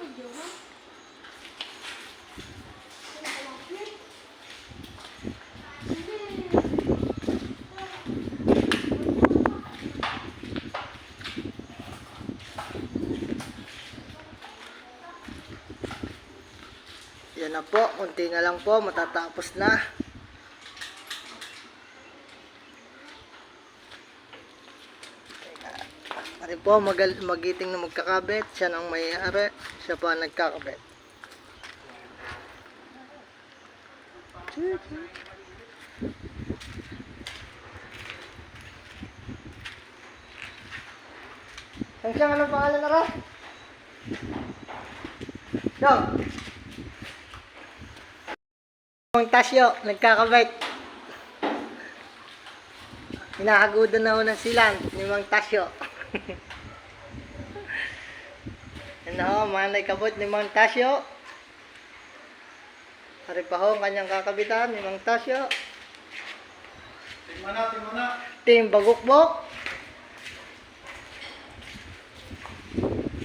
Yan na po, kunti na lang po, matatapos na. Ari po, magiting na magkakabit. Siya nang may-ari, siya pa nagkakabit. Ang siyang anong pangalan na rin? Yo! Ang Tasyo, nagkakabit. Hinahagudan na ho ng silang ni Mang Tasyo. Yan na ho, manay kabot ni Mang Tasyo. Hari pa ho, kanyang kakabitan ni Mang Tasyo. Tingnan. Team Bagukbok.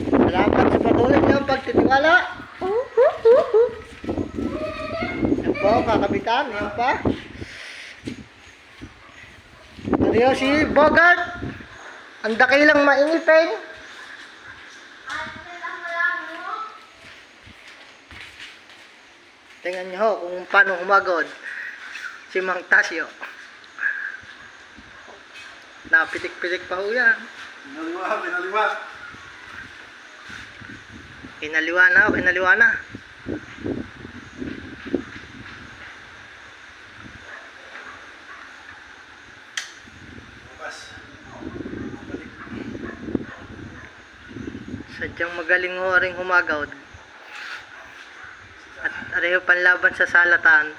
Salamat sa patuloy niyong pagtitiwala. Yan po, kakabitan. Yan pa. Ariyo si Bogart. Ang dakilang maingipin. Tingnan niyo ho kung paano humagod si Mang Tasyo. Napitik-pitik pa ho yan. Pinaliwa. Kinaliwa na. Sadyang magaling ho ring humagaw. At areho panlaban sa salatan.